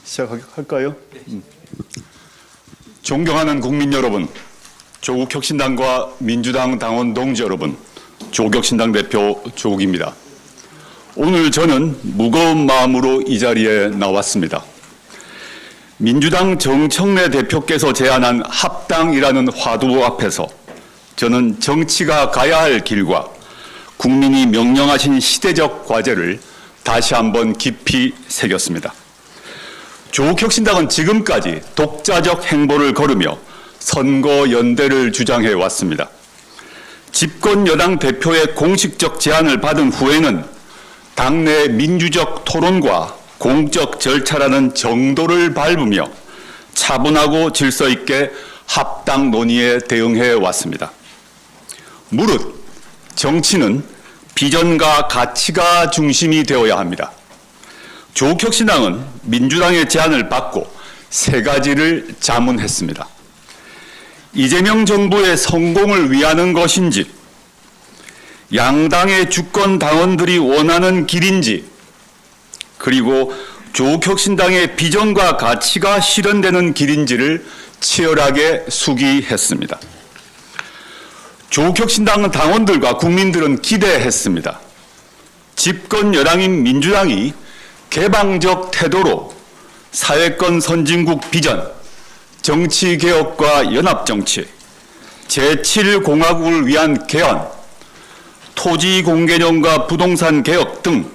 시작할까요? 존경하는 국민 여러분, 조국혁신당과 민주당 당원 동지 여러분, 조국혁신당 대표 조국입니다. 오늘 저는 무거운 마음으로 이 자리에 나왔습니다. 민주당 정청래 대표께서 제안한 합당이라는 화두 앞에서 저는 정치가 가야 할 길과 국민이 명령하신 시대적 과제를 다시 한번 깊이 새겼습니다. 조국혁신당은 지금까지 독자적 행보를 걸으며 선거 연대를 주장해 왔습니다. 집권 여당 대표의 공식적 제안을 받은 후에는 당내 민주적 토론과 공적 절차라는 정도를 밟으며 차분하고 질서 있게 합당 논의에 대응해 왔습니다. 무릇 정치는 비전과 가치가 중심이 되어야 합니다. 조국혁신당은 민주당의 제안을 받고 세 가지를 자문했습니다. 이재명 정부의 성공을 위하는 것인지, 양당의 주권 당원들이 원하는 길인지, 그리고 조국혁신당의 비전과 가치가 실현되는 길인지를 치열하게 수기했습니다. 조국혁신당 당원들과 국민들은 기대했습니다. 집권 여당인 민주당이 개방적 태도로 사회권 선진국 비전, 정치개혁과 연합정치, 제7공화국을 위한 개헌, 토지공개념과 부동산 개혁 등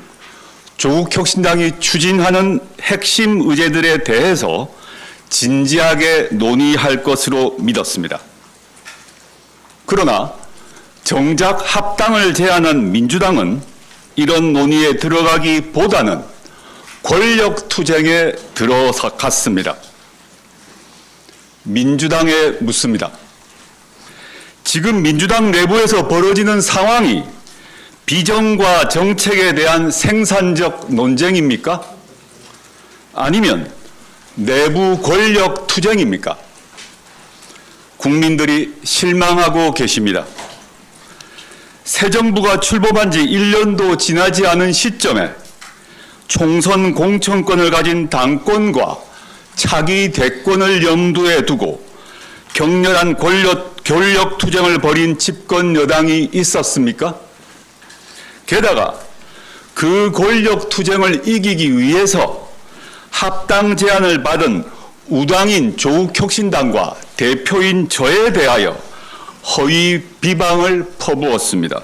조국혁신당이 추진하는 핵심 의제들에 대해서 진지하게 논의할 것으로 믿었습니다. 그러나 정작 합당을 제안한 민주당은 이런 논의에 들어가기보다는 권력 투쟁에 들어갔습니다. 민주당에 묻습니다. 지금 민주당 내부에서 벌어지는 상황이 비전과 정책에 대한 생산적 논쟁입니까? 아니면 내부 권력 투쟁입니까? 국민들이 실망하고 계십니다. 새 정부가 출범한 지 1년도 지나지 않은 시점에 총선 공천권을 가진 당권과 차기 대권을 염두에 두고 격렬한 권력 투쟁을 벌인 집권 여당이 있었습니까? 게다가 그 권력 투쟁을 이기기 위해서 합당 제안을 받은 우당인 조국혁신당과 대표인 저에 대하여 허위 비방을 퍼부었습니다.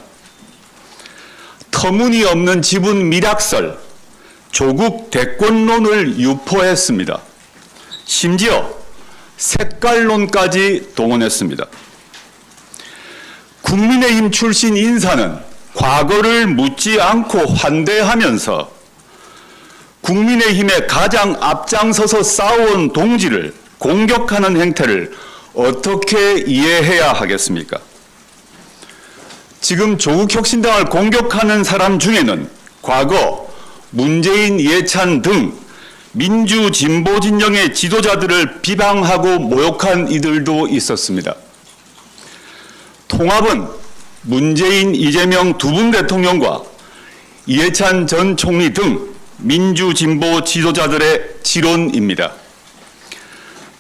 터무니없는 지분 밀약설, 조국 대권론을 유포했습니다. 심지어 색깔론까지 동원했습니다. 국민의힘 출신 인사는 과거를 묻지 않고 환대하면서 국민의힘에 가장 앞장서서 싸워온 동지를 공격하는 행태를 어떻게 이해해야 하겠습니까? 지금 조국혁신당을 공격하는 사람 중에는 과거 문재인, 이해찬 등 민주 진보 진영의 지도자들을 비방하고 모욕한 이들도 있었습니다. 통합은 문재인, 이재명 두 분 대통령과 이해찬 전 총리 등 민주 진보 지도자들의 지론입니다.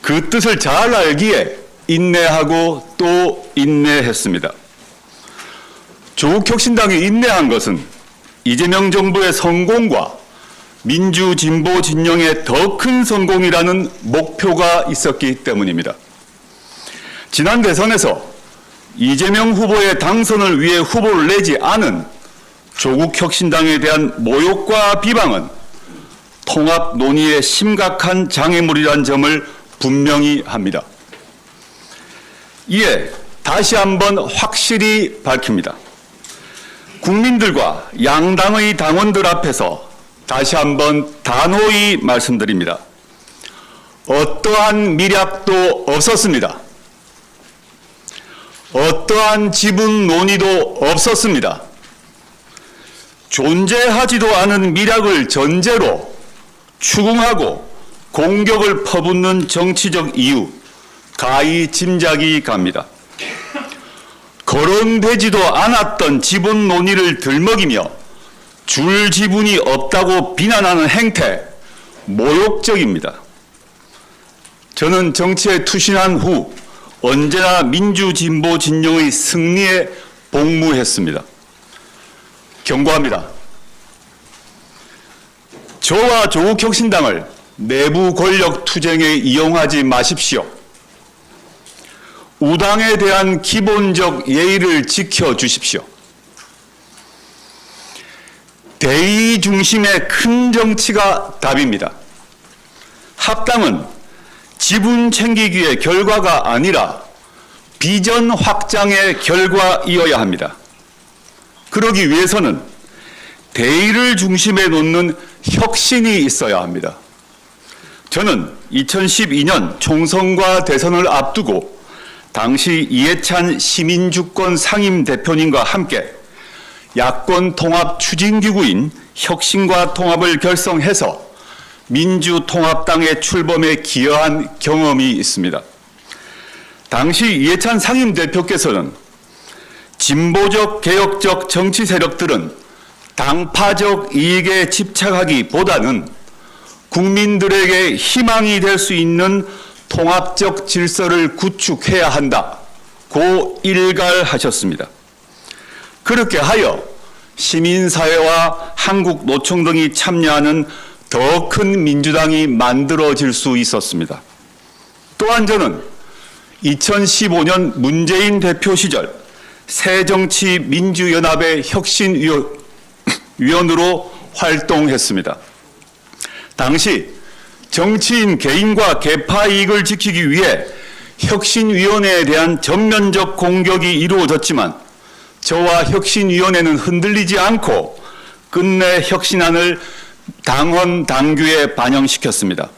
그 뜻을 잘 알기에 인내하고 또 인내했습니다. 조국혁신당이 인내한 것은 이재명 정부의 성공과 민주 진보 진영의 더 큰 성공이라는 목표가 있었기 때문입니다. 지난 대선에서 이재명 후보의 당선을 위해 후보를 내지 않은 조국혁신당에 대한 모욕과 비방은 통합 논의의 심각한 장애물이라는 점을 분명히 합니다. 이에 다시 한번 확실히 밝힙니다. 국민들과 양당의 당원들 앞에서 다시 한번 단호히 말씀드립니다. 어떠한 미략도 없었습니다. 어떠한 지분 논의도 없었습니다. 존재하지도 않은 미략을 전제로 추궁하고 공격을 퍼붓는 정치적 이유, 가히 짐작이 갑니다. 거론되지도 않았던 지분 논의를 들먹이며 줄 지분이 없다고 비난하는 행태, 모욕적입니다. 저는 정치에 투신한 후 언제나 민주진보 진영의 승리에 복무했습니다. 경고합니다. 저와 조국혁신당을 내부 권력 투쟁에 이용하지 마십시오. 우당에 대한 기본적 예의를 지켜주십시오. 대의 중심의 큰 정치가 답입니다. 합당은 지분 챙기기의 결과가 아니라 비전 확장의 결과이어야 합니다. 그러기 위해서는 대의를 중심에 놓는 혁신이 있어야 합니다. 저는 2012년 총선과 대선을 앞두고 당시 이해찬 시민주권 상임대표님과 함께 야권 통합 추진기구인 혁신과 통합을 결성해서 민주통합당의 출범에 기여한 경험이 있습니다. 당시 이해찬 상임대표께서는 진보적 개혁적 정치 세력들은 당파적 이익에 집착하기보다는 국민들에게 희망이 될 수 있는 통합적 질서를 구축해야 한다고 일갈하셨습니다. 그렇게 하여 시민사회와 한국노총 등이 참여하는 더 큰 민주당이 만들어질 수 있었습니다. 또한 저는 2015년 문재인 대표 시절 새정치민주연합의 혁신위원으로 활동했습니다. 당시 정치인 개인과 계파 이익을 지키기 위해 혁신위원회에 대한 전면적 공격이 이루어졌지만 저와 혁신위원회는 흔들리지 않고 끝내 혁신안을 당헌 당규에 반영시켰습니다.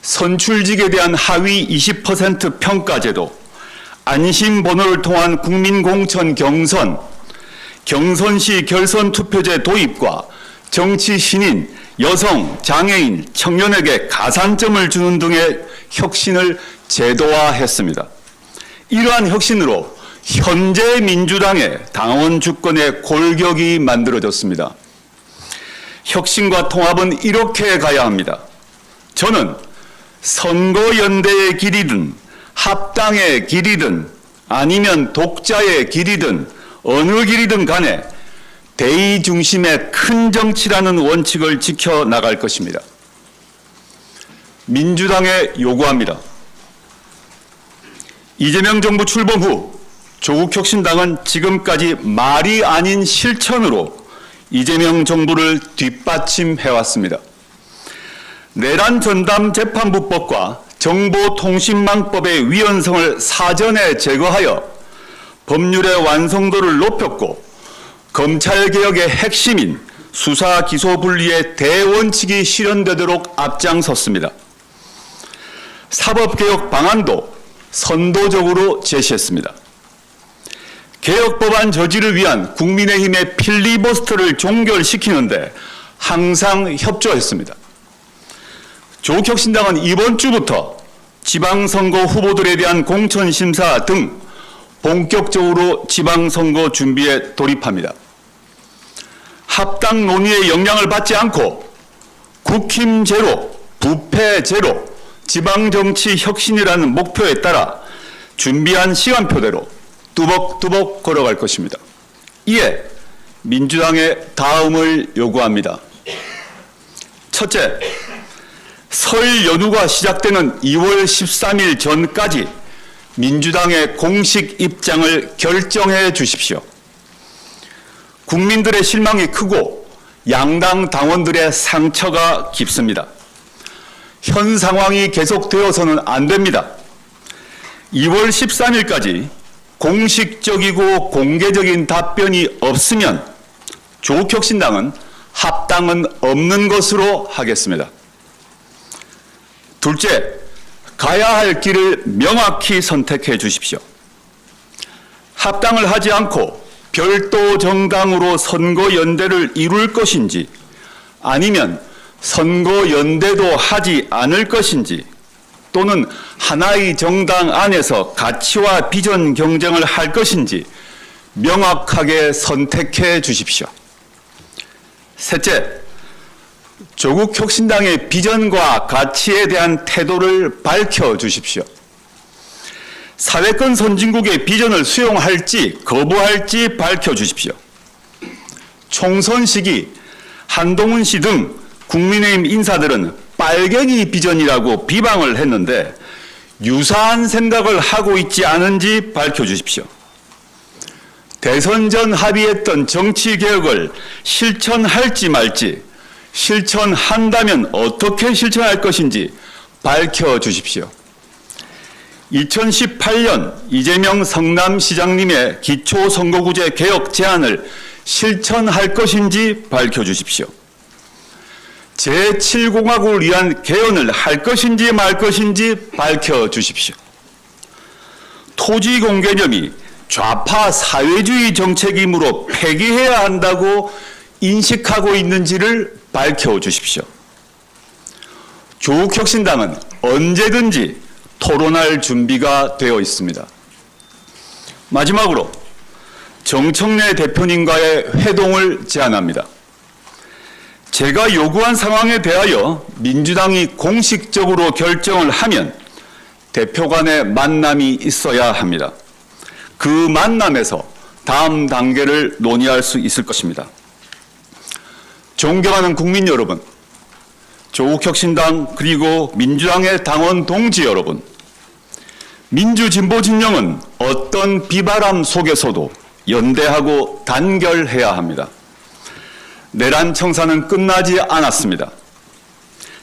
선출직에 대한 하위 20% 평가제도, 안심번호를 통한 국민공천 경선, 경선시 결선투표제 도입과 정치 신인, 여성, 장애인, 청년에게 가산점을 주는 등의 혁신을 제도화했습니다. 이러한 혁신으로 현재 민주당의 당원 주권의 골격이 만들어졌습니다. 혁신과 통합은 이렇게 가야 합니다. 저는 선거연대의 길이든 합당의 길이든 아니면 독자의 길이든 어느 길이든 간에 대의 중심의 큰 정치라는 원칙을 지켜나갈 것입니다. 민주당에 요구합니다. 이재명 정부 출범 후 조국혁신당은 지금까지 말이 아닌 실천으로 이재명 정부를 뒷받침해왔습니다. 내란 전담 재판부법과 정보통신망법의 위헌성을 사전에 제거하여 법률의 완성도를 높였고 검찰개혁의 핵심인 수사 기소 분리의 대원칙이 실현되도록 앞장섰습니다. 사법개혁 방안도 선도적으로 제시했습니다. 개혁법안 저지를 위한 국민의힘의 필리버스터를 종결시키는데 항상 협조했습니다. 조국혁신당은 이번 주부터 지방선거 후보들에 대한 공천심사 등 본격적으로 지방선거 준비에 돌입합니다. 합당 논의의 영향을 받지 않고 국힘 제로, 부패 제로, 지방정치 혁신이라는 목표에 따라 준비한 시간표대로 뚜벅뚜벅 걸어갈 것입니다. 이에 민주당의 다음을 요구합니다. 첫째, 설 연휴가 시작되는 2월 13일 전까지 민주당의 공식 입장을 결정해 주십시오. 국민들의 실망이 크고 양당 당원들의 상처가 깊습니다. 현 상황이 계속되어서는 안 됩니다. 2월 13일까지 공식적이고 공개적인 답변이 없으면 조국혁신당은 합당은 없는 것으로 하겠습니다. 둘째, 가야 할 길을 명확히 선택해 주십시오. 합당을 하지 않고 별도 정당으로 선거연대를 이룰 것인지 아니면 선거연대도 하지 않을 것인지 또는 하나의 정당 안에서 가치와 비전 경쟁을 할 것인지 명확하게 선택해 주십시오. 셋째, 조국 혁신당의 비전과 가치에 대한 태도를 밝혀주십시오. 사회권 선진국의 비전을 수용할지 거부할지 밝혀주십시오. 총선 시기 한동훈 씨 등 국민의힘 인사들은 빨갱이 비전이라고 비방을 했는데 유사한 생각을 하고 있지 않은지 밝혀주십시오. 대선 전 합의했던 정치개혁을 실천할지 말지, 실천한다면 어떻게 실천할 것인지 밝혀주십시오. 2018년 이재명 성남시장님의 기초선거구제 개혁 제안을 실천할 것인지 밝혀주십시오. 제7공화국을 위한 개헌을 할 것인지 말 것인지 밝혀주십시오. 토지공 개념이 좌파 사회주의 정책이므로 폐기해야 한다고 인식하고 있는지를 밝혀주십시오. 조국 혁신당은 언제든지 토론할 준비가 되어 있습니다. 마지막으로 정청래 대표님과의 회동을 제안합니다. 제가 요구한 상황에 대하여 민주당이 공식적으로 결정을 하면 대표 간의 만남이 있어야 합니다. 그 만남에서 다음 단계를 논의할 수 있을 것입니다. 존경하는 국민 여러분, 조국혁신당 그리고 민주당의 당원 동지 여러분, 민주진보 진영은 어떤 비바람 속에서도 연대하고 단결해야 합니다. 내란 청사는 끝나지 않았습니다.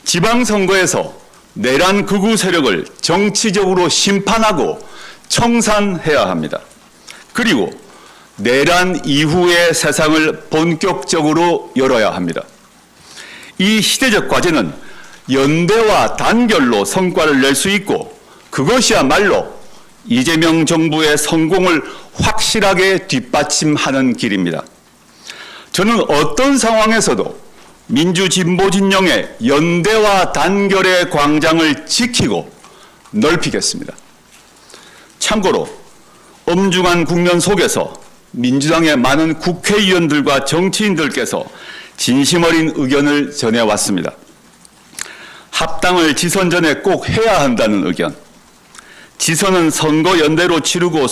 지방선거에서 내란 극우 세력을 정치적으로 심판하고 청산해야 합니다. 그리고 내란 이후의 세상을 본격적으로 열어야 합니다. 이 시대적 과제는 연대와 단결로 성과를 낼 수 있고 그것이야말로 이재명 정부의 성공을 확실하게 뒷받침하는 길입니다. 저는 어떤 상황에서도 민주진보 진영의 연대와 단결의 광장을 지키고 넓히겠습니다. 참고로 엄중한 국면 속에서 민주당의 많은 국회의원들과 정치인들께서 진심 어린 의견을 전해왔습니다. 합당을 지선 전에 꼭 해야 한다는 의견, 지선은 선거 연대로 치르고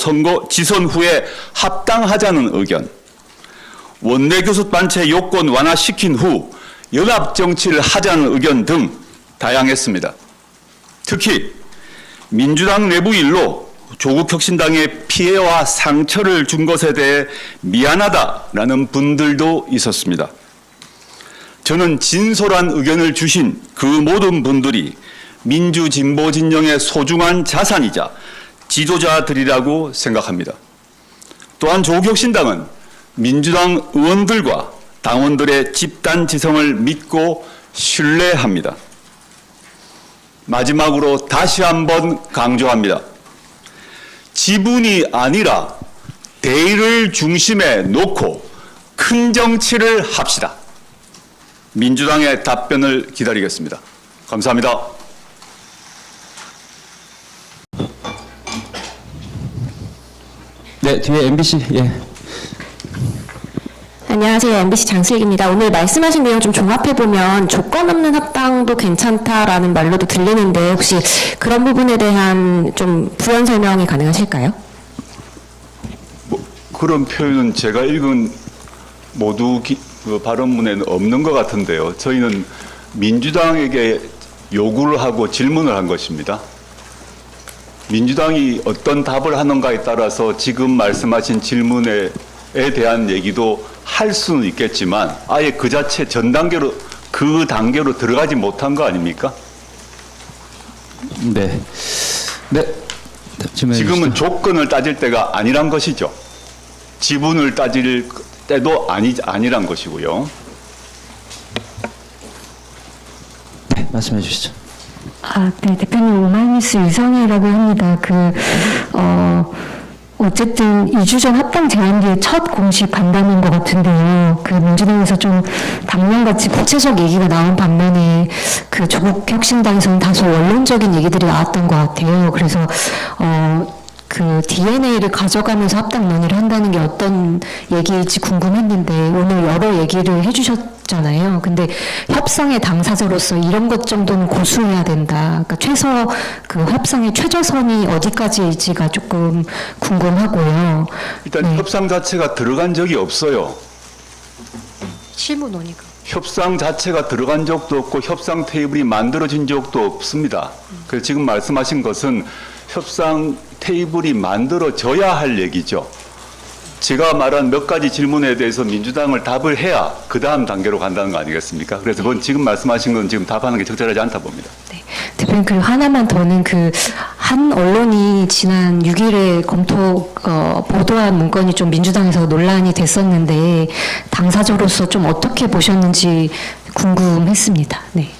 지선 후에 합당하자는 의견, 원내교섭 단체 요건 완화시킨 후 연합정치를 하자는 의견 등 다양했습니다. 특히 민주당 내부 일로 조국혁신당에 피해와 상처를 준 것에 대해 미안하다라는 분들도 있었습니다. 저는 진솔한 의견을 주신 그 모든 분들이 민주진보 진영의 소중한 자산이자 지도자들이라고 생각합니다. 또한 조국혁신당은 민주당 의원들과 당원들의 집단 지성을 믿고 신뢰합니다. 마지막으로 다시 한번 강조합니다. 지분이 아니라 대의를 중심에 놓고 큰 정치를 합시다. 민주당의 답변을 기다리겠습니다. 감사합니다. 네, 뒤에 MBC, 예. 안녕하세요. MBC 장슬기입니다. 오늘 말씀하신 내용 좀 종합해보면 조건 없는 합당도 괜찮다라는 말로도 들리는데 혹시 그런 부분에 대한 좀 부연 설명이 가능하실까요? 그런 표현은 제가 읽은 모두 그 발언문에는 없는 것 같은데요. 저희는 민주당에게 요구를 하고 질문을 한 것입니다. 민주당이 어떤 답을 하는가에 따라서 지금 말씀하신 질문에 대한 얘기도 할 수는 있겠지만 아예 그 자체 전 단계로 그 단계로 들어가지 못한 거 아닙니까? 네. 네. 지금은 조건을 따질 때가 아니란 것이죠. 지분을 따질 때도 아니란 것이고요. 네, 말씀해 주시죠. 네, 대표님 오마이뉴스 유성혜라고 합니다. 어쨌든 2주 전 합당 제안 뒤에 첫 공식 반담인 것 같은데요. 민주당에서 좀 당면같이 구체적 얘기가 나온 반면에 조국 혁신당에서는 다소 원론적인 얘기들이 나왔던 것 같아요. 그래서 그 DNA를 가져가면서 합당 논의를 한다는 게 어떤 얘기일지 궁금했는데 오늘 여러 얘기를 해주셨잖아요. 근데 협상의 당사자로서 이런 것 정도는 고수해야 된다. 그러니까 최소 그 협상의 최저선이 어디까지일지가 조금 궁금하고요. 일단 네. 협상 자체가 들어간 적이 없어요. 실무 논의가. 협상 자체가 들어간 적도 없고 협상 테이블이 만들어진 적도 없습니다. 그래서 지금 말씀하신 것은 협상 테이블이 만들어져야 할 얘기죠. 제가 말한 몇 가지 질문에 대해서 민주당을 답을 해야 그 다음 단계로 간다는 거 아니겠습니까? 그래서 그건 지금 말씀하신 건 지금 답하는 게 적절하지 않다 봅니다. 네. 대표님, 그리고 하나만 더는 그 한 언론이 지난 6일에 보도한 문건이 좀 민주당에서 논란이 됐었는데 당사자로서 좀 어떻게 보셨는지 궁금했습니다. 네.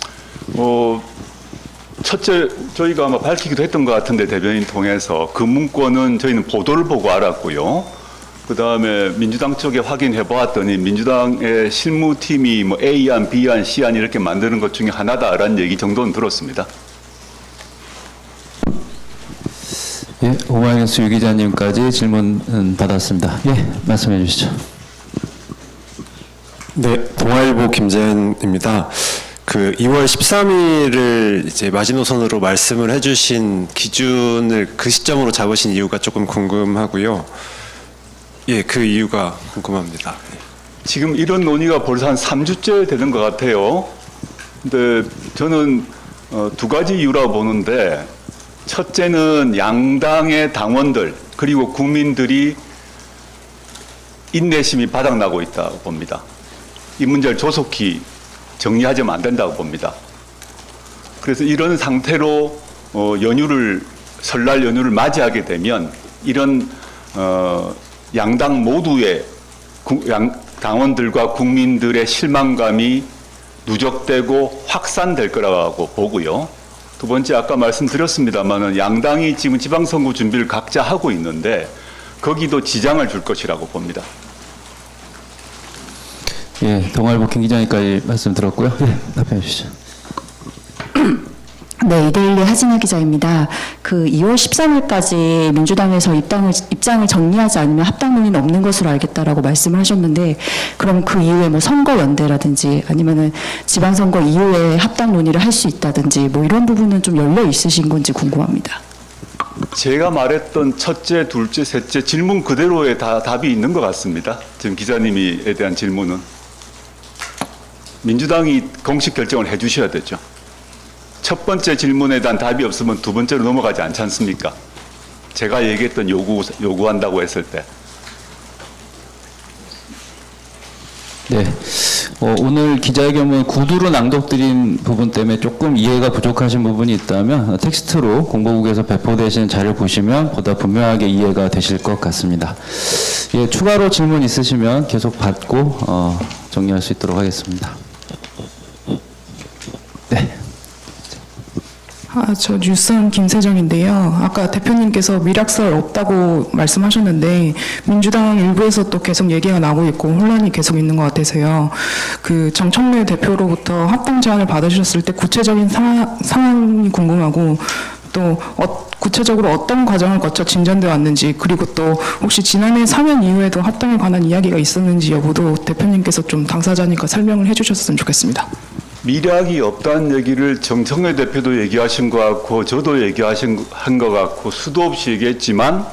첫째, 저희가 아마 밝히기도 했던 것 같은데 대변인 통해서 그 문건은 저희는 보도를 보고 알았고요. 그 다음에 민주당 쪽에 확인해 보았더니 민주당의 실무팀이 뭐 A안, B안, C안 이렇게 만드는 것 중에 하나다라는 얘기 정도는 들었습니다. 예, 오마이뉴스 유 기자님까지 질문 받았습니다. 예, 말씀해 주시죠. 네, 동아일보 김재현입니다. 그 2월 13일을 이제 마지노선으로 말씀을 해주신 기준을 그 시점으로 잡으신 이유가 조금 궁금하고요. 예, 그 이유가 궁금합니다. 지금 이런 논의가 벌써 한 3주째 되는 것 같아요. 근데 저는 두 가지 이유라고 보는데 첫째는 양당의 당원들 그리고 국민들이 인내심이 바닥나고 있다고 봅니다. 이 문제를 조속히 정리하자면 안 된다고 봅니다. 그래서 이런 상태로 설날 연휴를 맞이하게 되면 이런 양당 모두의 당원들과 국민들의 실망감이 누적되고 확산될 거라고 보고요. 두 번째, 아까 말씀드렸습니다마는 양당이 지금 지방선거 준비를 각자 하고 있는데 거기도 지장을 줄 것이라고 봅니다. 예, 동아일보 김 기자님까지 말씀 들었고요. 예, 답변해 주시죠. 네, 이데일리 하진아 기자입니다. 그 2월 13일까지 민주당에서 입장을 정리하지 않으면 합당 논의는 없는 것으로 알겠다라고 말씀을 하셨는데, 그럼 그 이후에 뭐 선거 연대라든지 아니면은 지방선거 이후에 합당 논의를 할 수 있다든지 뭐 이런 부분은 좀 열려 있으신 건지 궁금합니다. 제가 말했던 첫째, 둘째, 셋째 질문 그대로의 다 답이 있는 것 같습니다. 지금 기자님에 대한 질문은. 민주당이 공식 결정을 해 주셔야 되죠. 첫 번째 질문에 대한 답이 없으면 두 번째로 넘어가지 않지 않습니까? 제가 얘기했던 요구한다고 했을 때. 네. 오늘 기자회견문 구두로 낭독드린 부분 때문에 조금 이해가 부족하신 부분이 있다면 텍스트로 공보국에서 배포되신 자료 보시면 보다 분명하게 이해가 되실 것 같습니다. 예, 추가로 질문 있으시면 계속 받고 정리할 수 있도록 하겠습니다. 네. 저 뉴스원 김세정인데요. 아까 대표님께서 미락설 없다고 말씀하셨는데 민주당 일부에서 또 계속 얘기가 나오고 있고 혼란이 계속 있는 것 같아서요. 그 정청래 대표로부터 합당 제안을 받으셨을 때 구체적인 상황이 궁금하고 또 구체적으로 어떤 과정을 거쳐 진전돼 왔는지, 그리고 또 혹시 지난해 사면 이후에도 합당에 관한 이야기가 있었는지 여부도 대표님께서 좀 당사자니까 설명을 해주셨으면 좋겠습니다. 미락이 없다는 얘기를 정청래 대표도 얘기하신 것 같고 저도 한 것 같고 수도 없이 얘기했지만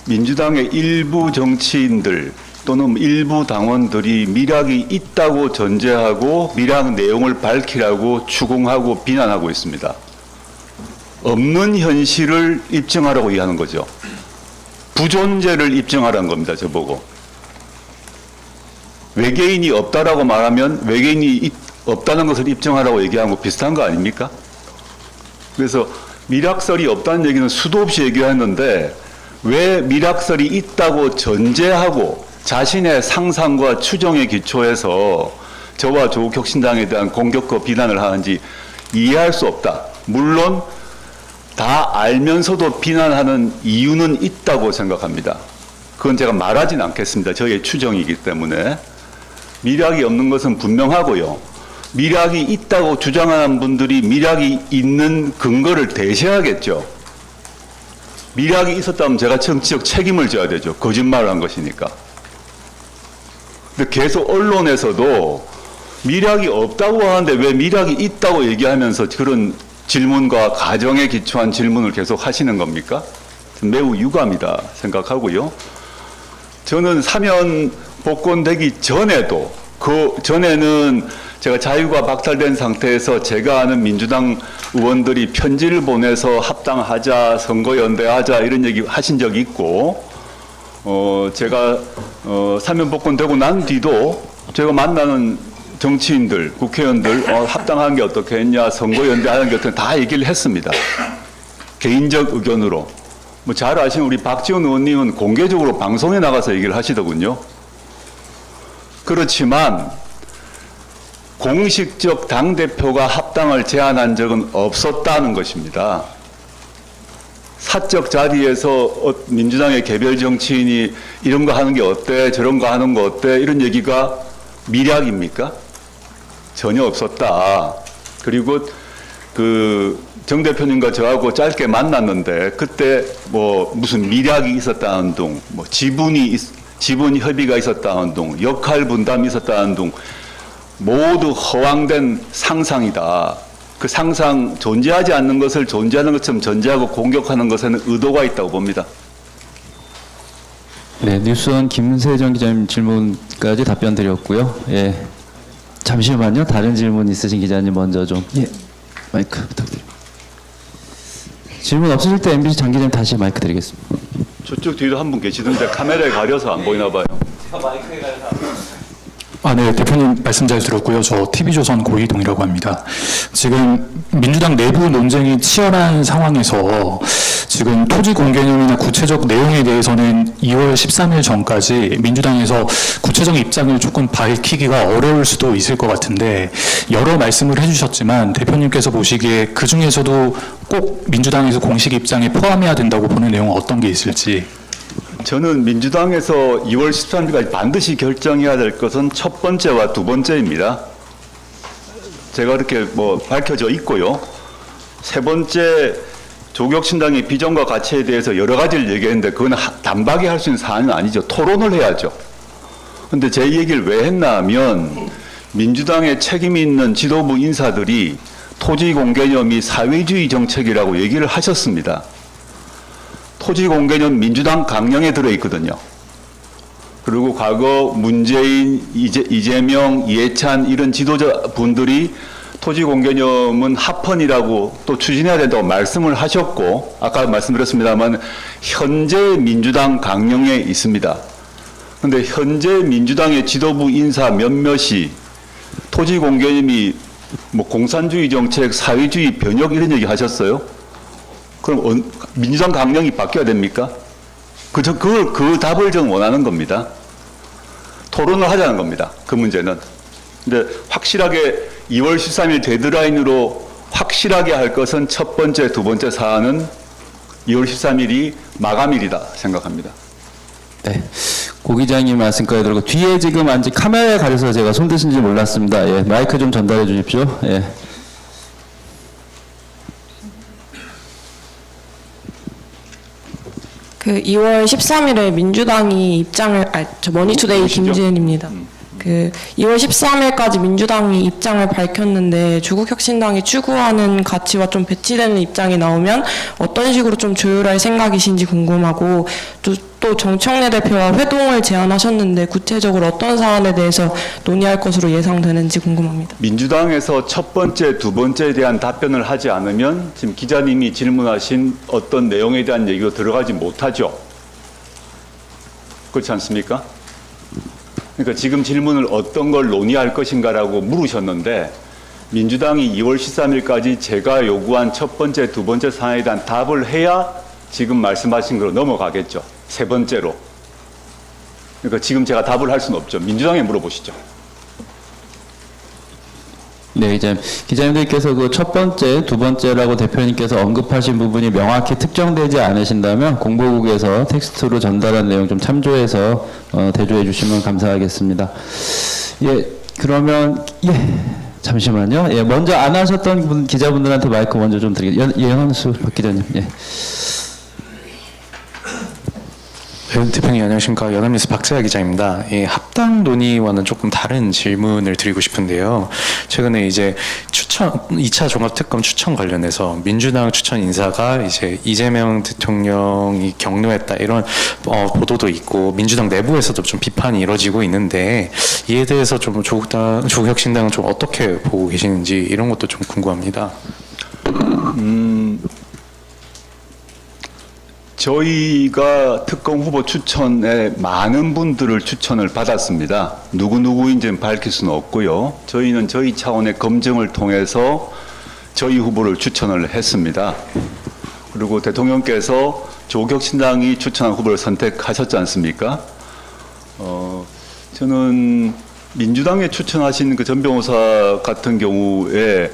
민주당의 일부 정치인들 또는 일부 당원들이 미락이 있다고 전제하고 미락 내용을 밝히라고 추궁하고 비난하고 있습니다. 없는 현실을 입증하라고 얘기하는 거죠. 부존재를 입증하라는 겁니다. 저보고. 외계인이 없다라고 말하면 외계인이 없다는 것을 입증하라고 얘기한 거 비슷한 거 아닙니까? 그래서 미락설이 없다는 얘기는 수도 없이 얘기했는데 왜 미락설이 있다고 전제하고 자신의 상상과 추정에 기초해서 저와 조국혁신당에 대한 공격과 비난을 하는지 이해할 수 없다. 물론 다 알면서도 비난하는 이유는 있다고 생각합니다. 그건 제가 말하진 않겠습니다. 저의 추정이기 때문에. 미락이 없는 것은 분명하고요. 미락이 있다고 주장하는 분들이 미락이 있는 근거를 대셔야겠죠. 미락이 있었다면 제가 정치적 책임을 져야 되죠. 거짓말을 한 것이니까. 근데 계속 언론에서도 미락이 없다고 하는데 왜 미락이 있다고 얘기하면서 그런 질문과 가정에 기초한 질문을 계속 하시는 겁니까? 매우 유감이다 생각하고요. 저는 사면 복권되기 전에도 그 전에는 제가 자유가 박탈된 상태에서 제가 아는 민주당 의원들이 편지를 보내서 합당하자, 선거연대하자 이런 얘기 하신 적이 있고, 제가 사면 복권되고 난 뒤도 제가 만나는 정치인들, 국회의원들 합당한 게 어떻게 했냐, 선거연대하는 게 어떻게 다 얘기를 했습니다. 개인적 의견으로. 뭐 잘 아시는 우리 박지원 의원님은 공개적으로 방송에 나가서 얘기를 하시더군요. 그렇지만 공식적 당대표가 합당을 제안한 적은 없었다는 것입니다. 사적 자리에서 민주당의 개별 정치인이 이런 거 하는 게 어때, 저런 거 하는 거 어때, 이런 얘기가 미략입니까? 전혀 없었다. 그리고 정 대표님과 저하고 짧게 만났는데 그때 뭐 무슨 미략이 있었다는 둥, 뭐 지분 협의가 있었다는 둥, 역할 분담이 있었다는 둥, 모두 허황된 상상이다. 그 상상 존재하지 않는 것을 존재하는 것처럼 전제하고 공격하는 것에는 의도가 있다고 봅니다. 네, 뉴스원 김세정 기자님 질문까지 답변 드렸고요. 예, 잠시만요. 다른 질문 있으신 기자님 먼저 좀 마이크 부탁드립니다. 질문 없으실 때 MBC 장 기자님 다시 마이크 드리겠습니다. 저쪽 뒤도 한 분 계시던데 카메라에 가려서 안 보이나 봐요. 네, 대표님 말씀 잘 들었고요. 저 TV조선 고희동이라고 합니다. 지금 민주당 내부 논쟁이 치열한 상황에서 지금 토지 공개념이나 구체적 내용에 대해서는 2월 13일 전까지 민주당에서 구체적 입장을 조금 밝히기가 어려울 수도 있을 것 같은데 여러 말씀을 해주셨지만 대표님께서 보시기에 그 중에서도 꼭 민주당에서 공식 입장에 포함해야 된다고 보는 내용은 어떤 게 있을지. 저는 민주당에서 2월 13일까지 반드시 결정해야 될 것은 첫 번째와 두 번째입니다. 제가 그렇게 뭐 밝혀져 있고요. 세 번째, 조국혁신당의 비전과 가치에 대해서 여러 가지를 얘기했는데 그건 단박에 할 수 있는 사안은 아니죠. 토론을 해야죠. 근데 제 얘기를 왜 했나 하면 민주당의 책임 있는 지도부 인사들이 토지 공개념이 사회주의 정책이라고 얘기를 하셨습니다. 토지 공개념 민주당 강령에 들어있거든요. 그리고 과거 문재인, 이재명, 이해찬 이런 지도자분들이 토지 공개념은 합헌이라고 또 추진해야 된다고 말씀을 하셨고 아까 말씀드렸습니다만 현재 민주당 강령에 있습니다. 그런데 현재 민주당의 지도부 인사 몇몇이 토지 공개념이 뭐 공산주의 정책, 사회주의 변혁 이런 얘기 하셨어요? 그럼 민주당 강령이 바뀌어야 됩니까? 그 답을 저는 원하는 겁니다. 토론을 하자는 겁니다. 그 문제는. 근데 확실하게 2월 13일 데드라인으로 확실하게 할 것은 첫 번째, 두 번째 사안은 2월 13일이 마감일이다 생각합니다. 네. 고 기자님 말씀까지 들고 뒤에 지금 앉은 카메라에 가려서 제가 손 드신지 몰랐습니다. 예, 마이크 좀 전달해 주십시오. 예. 그 2월 13일에 민주당이 입장을 머니투데이 김지은입니다. 그 2월 13일까지 민주당이 입장을 밝혔는데 조국혁신당이 추구하는 가치와 좀 배치되는 입장이 나오면 어떤 식으로 좀 조율할 생각이신지 궁금하고 또 정청래 대표와 회동을 제안하셨는데 구체적으로 어떤 사안에 대해서 논의할 것으로 예상되는지 궁금합니다. 민주당에서 첫 번째, 두 번째에 대한 답변을 하지 않으면 지금 기자님이 질문하신 어떤 내용에 대한 얘기로 들어가지 못하죠. 그렇지 않습니까? 그러니까 지금 질문을 어떤 걸 논의할 것인가라고 물으셨는데 민주당이 2월 13일까지 제가 요구한 첫 번째, 두 번째 사안에 대한 답을 해야 지금 말씀하신 걸로 넘어가겠죠. 세 번째로. 그러니까 지금 제가 답을 할 수는 없죠. 민주당에 물어보시죠. 네, 이제 기자님들께서 그 첫 번째, 두 번째라고 대표님께서 언급하신 부분이 명확히 특정되지 않으신다면 공보국에서 텍스트로 전달한 내용 좀 참조해서 대조해 주시면 감사하겠습니다. 예, 그러면 잠시만요. 예, 먼저 안 하셨던 기자분들한테 마이크 먼저 좀 드리겠습니다. 예헌수 박 기자님. 예. 대표님 안녕하십니까. 연합뉴스 박재하 기자입니다. 이 합당 논의와는 조금 다른 질문을 드리고 싶은데요. 최근에 이제 2차 종합특검 추천 관련해서 민주당 추천 인사가 이제 이재명 대통령이 격려했다 이런 보도도 있고 민주당 내부에서도 좀 비판이 이뤄지고 있는데 이에 대해서 좀 조국혁신당은 좀 어떻게 보고 계시는지 이런 것도 좀 궁금합니다. 저희가 특검 후보 추천에 많은 분들을 추천을 받았습니다. 누구누구인지는 밝힐 수는 없고요. 저희는 저희 차원의 검증을 통해서 저희 후보를 추천을 했습니다. 그리고 대통령께서 조국혁신당이 추천한 후보를 선택하셨지 않습니까? 저는 민주당에 추천하신 그 전 변호사 같은 경우에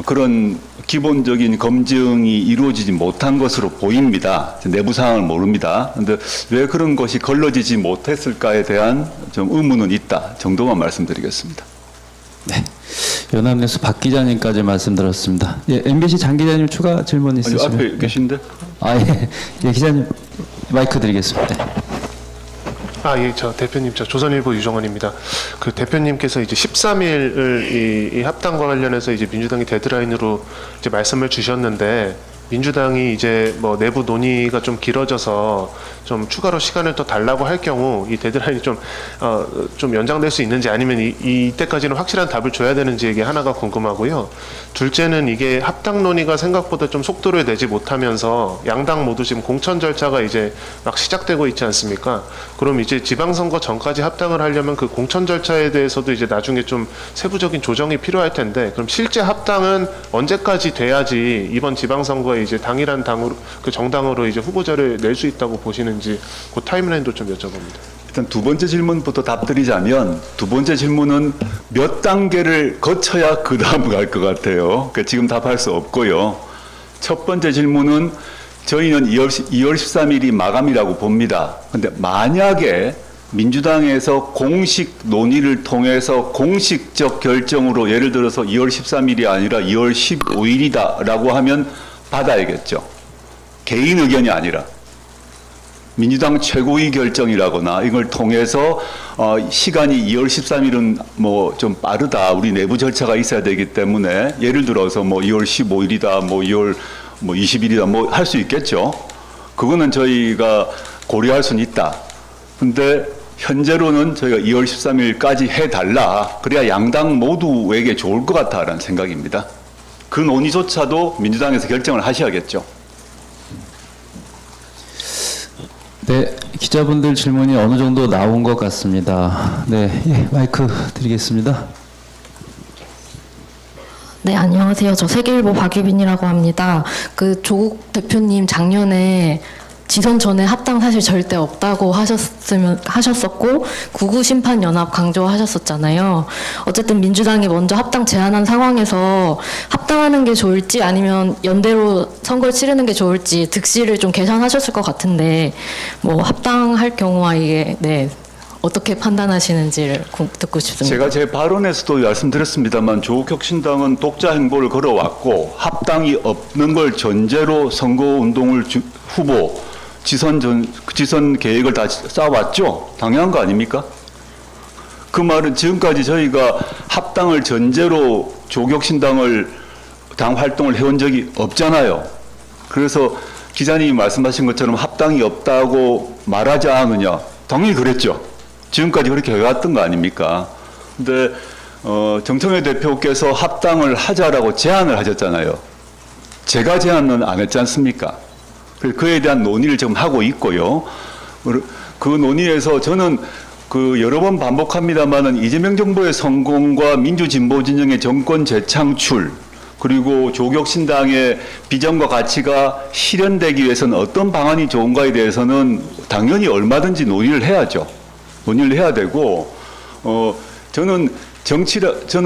그런 기본적인 검증이 이루어지지 못한 것으로 보입니다. 내부 상황을 모릅니다. 그런데 왜 그런 것이 걸러지지 못했을까에 대한 좀 의문은 있다 정도만 말씀드리겠습니다. 네. 연합뉴스 박 기자님까지 말씀 들었습니다. 예, MBC 장 기자님 추가 질문 있으시면. 앞에 계신데? 아, 예. 예, 기자님 마이크 드리겠습니다. 예, 대표님, 조선일보 유정원입니다. 그 대표님께서 이제 13일을 이 합당과 관련해서 이제 민주당이 데드라인으로 이제 말씀을 주셨는데, 민주당이 이제 뭐 내부 논의가 좀 길어져서 좀 추가로 시간을 더 달라고 할 경우 이 데드라인이 좀 연장될 수 있는지 아니면 이때까지는 확실한 답을 줘야 되는지 이게 하나가 궁금하고요. 둘째는 이게 합당 논의가 생각보다 좀 속도를 내지 못하면서 양당 모두 지금 공천 절차가 이제 막 시작되고 있지 않습니까? 그럼 이제 지방선거 전까지 합당을 하려면 그 공천 절차에 대해서도 이제 나중에 좀 세부적인 조정이 필요할 텐데, 그럼 실제 합당은 언제까지 돼야지 이번 지방선거에 이제 당이란 당으로 그 정당으로 이제 후보자를 낼 수 있다고 보시는지 그 타임라인도 좀 여쭤봅니다. 일단 두 번째 질문부터 답드리자면, 두 번째 질문은 몇 단계를 거쳐야 그 다음 갈 것 같아요. 그러니까 지금 답할 수 없고요. 첫 번째 질문은 저희는 2월 13일이 마감이라고 봅니다. 그런데 만약에 민주당에서 공식 논의를 통해서 공식적 결정으로 예를 들어서 2월 13일이 아니라 2월 15일이다라고 하면 받아야겠죠. 개인 의견이 아니라 민주당 최고위 결정이라거나 이걸 통해서 시간이 2월 13일은 뭐 좀 빠르다. 우리 내부 절차가 있어야 되기 때문에 예를 들어서 뭐 2월 15일이다. 뭐 2월 뭐 20일이다. 뭐 할 수 있겠죠. 그거는 저희가 고려할 수는 있다. 근데 현재로는 저희가 2월 13일까지 해달라. 그래야 양당 모두에게 좋을 것 같다라는 생각입니다. 그 논의조차도 민주당에서 결정을 하셔야겠죠. 네, 기자분들 질문이 어느 정도 나온 것 같습니다. 네, 예, 마이크 드리겠습니다. 네, 안녕하세요. 저 세계일보 박유빈이라고 합니다. 그 조국 대표님 작년에 지선 전에 합당 사실 절대 없다고 하셨었고 구구 심판 연합 강조하셨었잖아요. 어쨌든 민주당이 먼저 합당 제안한 상황에서 합당하는 게 좋을지 아니면 연대로 선거를 치르는 게 좋을지 득실을 좀 계산하셨을 것 같은데 뭐 합당할 경우와 이게 어떻게 판단하시는지를 듣고 싶습니다. 제가 제 발언에서도 말씀드렸습니다만 조국혁신당은 독자 행보를 걸어왔고 합당이 없는 걸 전제로 선거운동을 후보 지선 계획을 다 짜왔죠. 당연한 거 아닙니까? 그 말은 지금까지 저희가 합당을 전제로 조국혁신당을 당 활동을 해온 적이 없잖아요. 그래서 기자님이 말씀하신 것처럼 합당이 없다고 말하지 않느냐. 당연히 그랬죠. 지금까지 그렇게 해왔던 거 아닙니까? 근데 정청래 대표께서 합당을 하자라고 제안을 하셨잖아요. 제가 제안은 안 했지 않습니까? 그에 대한 논의를 지금 하고 있고요. 그 논의에서 저는 여러 번 반복합니다만은 이재명 정부의 성공과 민주진보 진영의 정권 재창출 그리고 조국혁신당의 비전과 가치가 실현되기 위해서는 어떤 방안이 좋은가에 대해서는 당연히 얼마든지 논의를 해야죠. 논의를 해야 되고 저는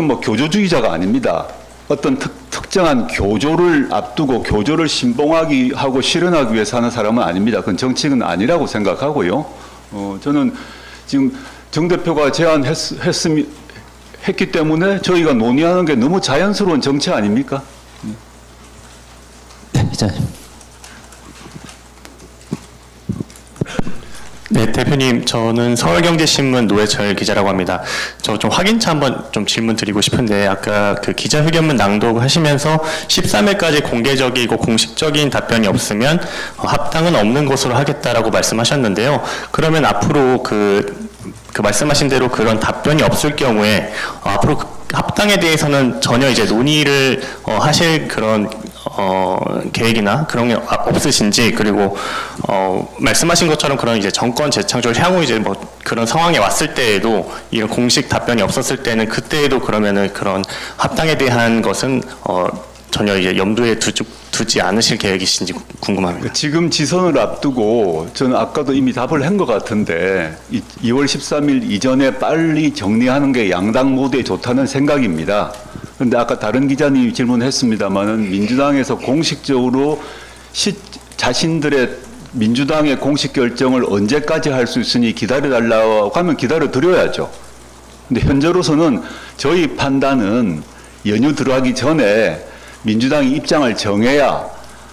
뭐 교조주의자가 아닙니다. 어떤 특정한 교조를 앞두고 교조를 신봉하기 하고 실현하기 위해서 하는 사람은 아닙니다. 그건 정치는 아니라고 생각하고요. 저는 지금 정 대표가 제안했기 때문에 저희가 논의하는 게 너무 자연스러운 정치 아닙니까? 네, 기자님. 네, 대표님, 저는 서울경제신문 노회철 기자라고 합니다. 저 좀 확인차 한번 좀 질문 드리고 싶은데, 아까 그 기자회견문 낭독하시면서 13일까지 공개적이고 공식적인 답변이 없으면 합당은 없는 것으로 하겠다라고 말씀하셨는데요. 그러면 앞으로 그 말씀하신 대로 그런 답변이 없을 경우에 앞으로 그 합당에 대해서는 전혀 이제 논의를 하실 그런 계획이나 그런 게 없으신지, 그리고 말씀하신 것처럼 그런 이제 정권 재창출 향후 이제 뭐 그런 상황에 왔을 때에도 이런 공식 답변이 없었을 때는 그때에도 그러면은 그런 합당에 대한 것은 전혀 이제 염두에 두지 않으실 계획이신지 궁금합니다. 지금 지선을 앞두고 저는 아까도 이미 답을 한 것 같은데 2월 13일 이전에 빨리 정리하는 게 양당 모두에 좋다는 생각입니다. 그런데 아까 다른 기자님이 질문했습니다마는 민주당에서 공식적으로 자신들의 민주당의 공식 결정을 언제까지 할 수 있으니 기다려달라고 하면 기다려드려야죠. 근데 현재로서는 저희 판단은 연휴 들어가기 전에 민주당이 입장을 정해야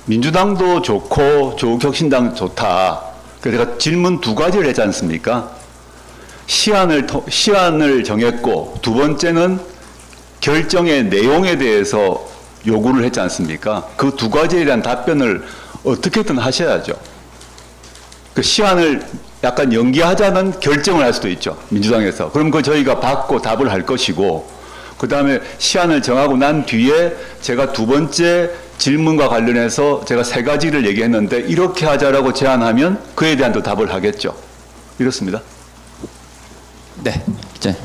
민주당도 좋고 조국혁신당 좋다. 그래서 제가 질문 두 가지를 했지 않습니까? 시한을 정했고 두 번째는 결정의 내용에 대해서 요구를 했지 않습니까? 그 두 가지에 대한 답변을 어떻게든 하셔야죠. 그 시한을 약간 연기하자는 결정을 할 수도 있죠. 민주당에서. 그럼 그 저희가 받고 답을 할 것이고, 그 다음에 시한을 정하고 난 뒤에 제가 두 번째 질문과 관련해서 제가 세 가지를 얘기했는데 이렇게 하자라고 제안하면 그에 대한 또 답을 하겠죠. 이렇습니다. 네, 이제.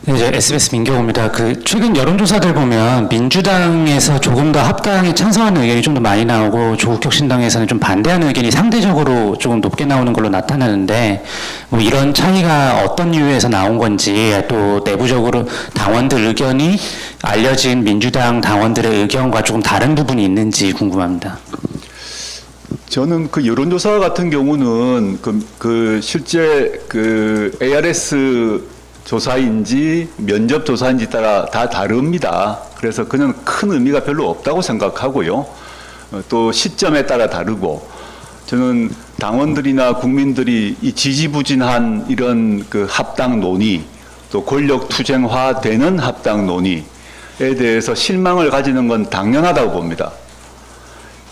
네, 이제 SBS 민경호입니다. 그 최근 여론조사들 보면 민주당에서 조금 더 합당에 찬성하는 의견이 좀 더 많이 나오고 조국혁신당에서는 좀 반대하는 의견이 상대적으로 조금 높게 나오는 걸로 나타나는데, 뭐 이런 차이가 어떤 이유에서 나온 건지, 또 내부적으로 당원들 의견이 알려진 민주당 당원들의 의견과 조금 다른 부분이 있는지 궁금합니다. 저는 그 여론조사 같은 경우는 실제 ARS 조사인지 면접 조사인지 따라 다 다릅니다. 그래서 그냥 큰 의미가 별로 없다고 생각하고요. 또 시점에 따라 다르고, 저는 당원들이나 국민들이 이 지지부진한 이런 그 합당 논의, 또 권력 투쟁화되는 합당 논의에 대해서 실망을 가지는 건 당연하다고 봅니다.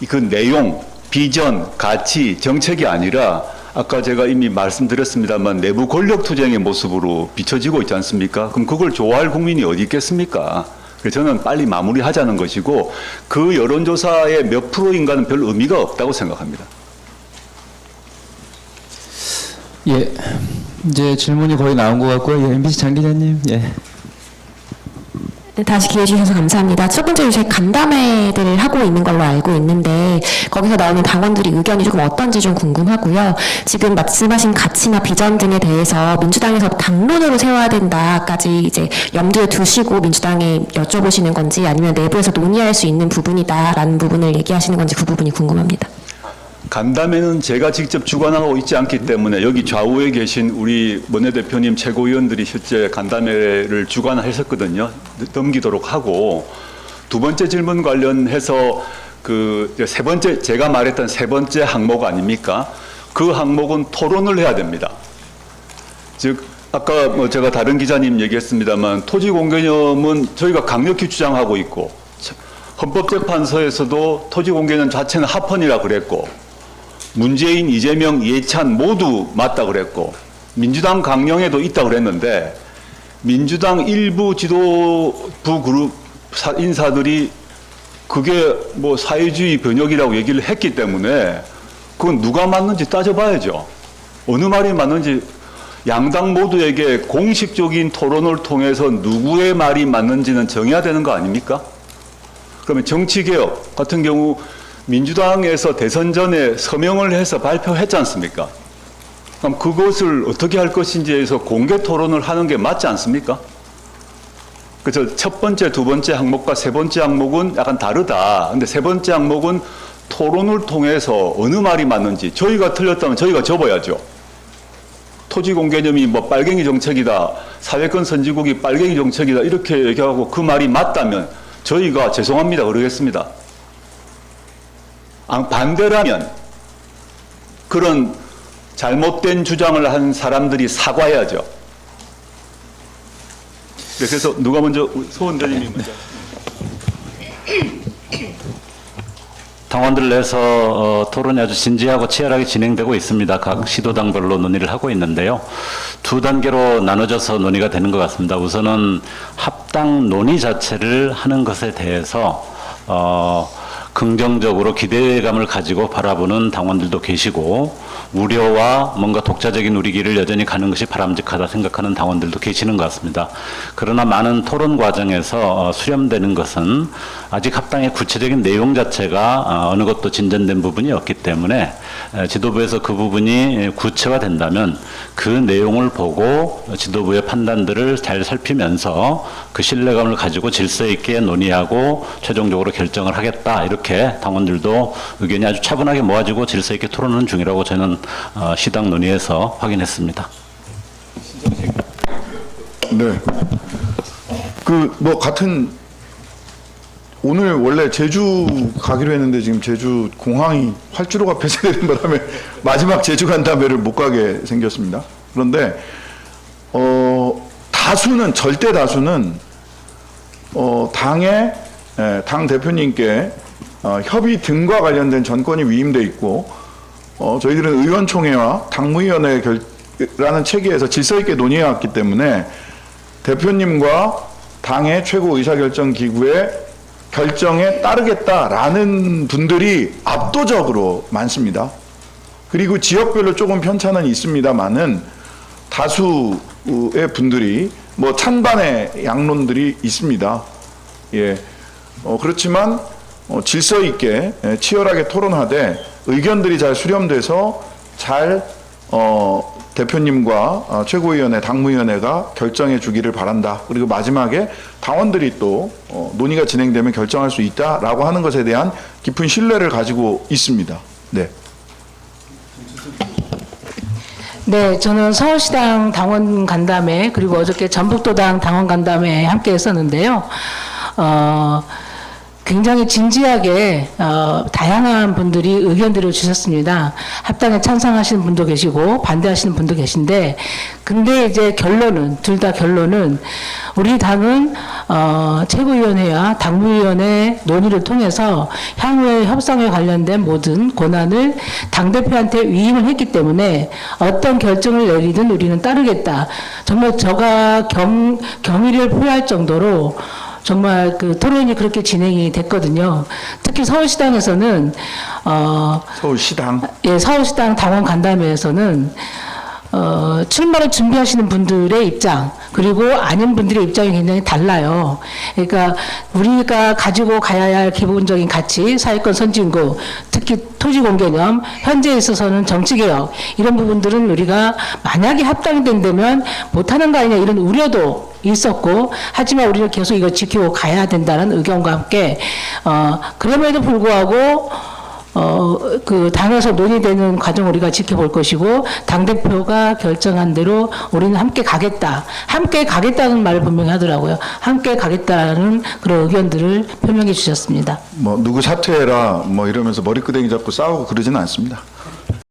그 내용, 비전, 가치, 정책이 아니라 아까 제가 이미 말씀드렸습니다만 내부 권력 투쟁의 모습으로 비춰지고 있지 않습니까? 그럼 그걸 좋아할 국민이 어디 있겠습니까? 그래서 저는 빨리 마무리하자는 것이고, 그 여론조사의 몇 프로인가는 별 의미가 없다고 생각합니다. 예, 이제 질문이 거의 나온 것 같고요. 예, MBC 장 기자님. 예. 네, 다시 기회 주셔서 감사합니다. 첫 번째 요새 간담회들을 하고 있는 걸로 알고 있는데 거기서 나오는 당원들의 의견이 조금 어떤지 좀 궁금하고요. 지금 말씀하신 가치나 비전 등에 대해서 민주당에서 당론으로 세워야 된다까지 이제 염두에 두시고 민주당에 여쭤보시는 건지, 아니면 내부에서 논의할 수 있는 부분이다라는 부분을 얘기하시는 건지, 그 부분이 궁금합니다. 간담회는 제가 직접 주관하고 있지 않기 때문에 여기 좌우에 계신 우리 원내대표님 최고위원들이 실제 간담회를 주관하셨거든요. 넘기도록 하고, 두 번째 질문 관련해서 그 세 번째, 제가 말했던 세 번째 항목 아닙니까? 그 항목은 토론을 해야 됩니다. 즉 아까 뭐 제가 다른 기자님 얘기했습니다만 토지 공개념은 저희가 강력히 주장하고 있고, 헌법재판소에서도 토지 공개념 자체는 합헌이라 그랬고, 문재인, 이재명, 이해찬 모두 맞다 그랬고, 민주당 강령에도 있다 그랬는데 민주당 일부 지도부 그룹 인사들이 그게 뭐 사회주의 변혁이라고 얘기를 했기 때문에 그건 누가 맞는지 따져봐야죠. 어느 말이 맞는지 양당 모두에게 공식적인 토론을 통해서 누구의 말이 맞는지는 정해야 되는 거 아닙니까? 그러면 정치개혁 같은 경우 민주당에서 대선 전에 서명을 해서 발표했지 않습니까? 그럼 그것을 어떻게 할 것인지에서 공개 토론을 하는 게 맞지 않습니까? 그래서 첫 번째, 두 번째 항목과 세 번째 항목은 약간 다르다. 근데 세 번째 항목은 토론을 통해서 어느 말이 맞는지, 저희가 틀렸다면 저희가 접어야죠. 토지 공개념이 뭐 빨갱이 정책이다, 사회권 선진국이 빨갱이 정책이다 이렇게 얘기하고 그 말이 맞다면 저희가 죄송합니다 그러겠습니다. 반대라면 그런 잘못된 주장을 한 사람들이 사과해야죠. 네, 그래서 누가 먼저, 소 원장님이 먼저. 당원들 내에서 토론이 아주 진지하고 치열하게 진행되고 있습니다. 각 시도당별로 논의를 하고 있는데요. 두 단계로 나눠져서 논의가 되는 것 같습니다. 우선은 합당 논의 자체를 하는 것에 대해서 긍정적으로 기대감을 가지고 바라보는 당원들도 계시고, 우려와 뭔가 독자적인 우리 길을 여전히 가는 것이 바람직하다 생각하는 당원들도 계시는 것 같습니다. 그러나 많은 토론 과정에서 수렴되는 것은 아직 합당의 구체적인 내용 자체가 어느 것도 진전된 부분이 없기 때문에 지도부에서 그 부분이 구체화된다면 그 내용을 보고 지도부의 판단들을 잘 살피면서 그 신뢰감을 가지고 질서 있게 논의하고 최종적으로 결정을 하겠다, 이렇게 당원들도 의견이 아주 차분하게 모아지고 질서 있게 토론하는 중이라고 저는 시당 논의에서 확인했습니다. 네. 같은 오늘 원래 제주 가기로 했는데 지금 제주 공항이 활주로가 폐쇄되는 바람에 마지막 제주 간담회를 못 가게 생겼습니다. 그런데 다수는, 절대 다수는 당 대표님께 협의 등과 관련된 전권이 위임돼 있고, 저희들은 의원총회와 당무위원회라는 체계에서 질서 있게 논의해왔기 때문에 대표님과 당의 최고 의사결정 기구의 결정에 따르겠다라는 분들이 압도적으로 많습니다. 그리고 지역별로 조금 편차는 있습니다만은 다수의 분들이 찬반의 양론들이 있습니다. 예. 그렇지만 질서 있게 치열하게 토론하되 의견들이 잘 수렴돼서 잘 대표님과 최고위원회, 당무위원회가 결정해 주기를 바란다. 그리고 마지막에 당원들이 또 논의가 진행되면 결정할 수 있다라고 하는 것에 대한 깊은 신뢰를 가지고 있습니다. 네. 네, 저는 서울시당 당원 간담회 그리고 어저께 전북도당 당원 간담회에 함께 했었는데요. 굉장히 진지하게 다양한 분들이 의견들을 주셨습니다. 합당에 찬성하시는 분도 계시고 반대하시는 분도 계신데, 근데 이제 결론은, 둘 다 결론은 우리 당은 최고위원회와 당무위원회 논의를 통해서 향후의 협상에 관련된 모든 권한을 당대표한테 위임을 했기 때문에 어떤 결정을 내리든 우리는 따르겠다. 정말 저가 경의를 표할 정도로 정말 그 토론이 그렇게 진행이 됐거든요. 특히 서울시당에서는 서울시당 당원 간담회에서는 출마를 준비하시는 분들의 입장 그리고 아닌 분들의 입장이 굉장히 달라요. 그러니까 우리가 가지고 가야 할 기본적인 가치, 사회권 선진국, 특히 토지공개념, 현재에 있어서는 정치개혁, 이런 부분들은 우리가 만약에 합당이 된다면 못하는 거 아니냐, 이런 우려도 있었고, 하지만 우리는 계속 이거 지키고 가야 된다는 의견과 함께 그럼에도 불구하고 그 당에서 논의되는 과정 우리가 지켜볼 것이고, 당대표가 결정한 대로 우리는 함께 가겠다는 말을 분명히 하더라고요. 함께 가겠다는 그런 의견들을 표명해 주셨습니다. 누구 사퇴해라 이러면서 머리끄댕이 잡고 싸우고 그러지는 않습니다.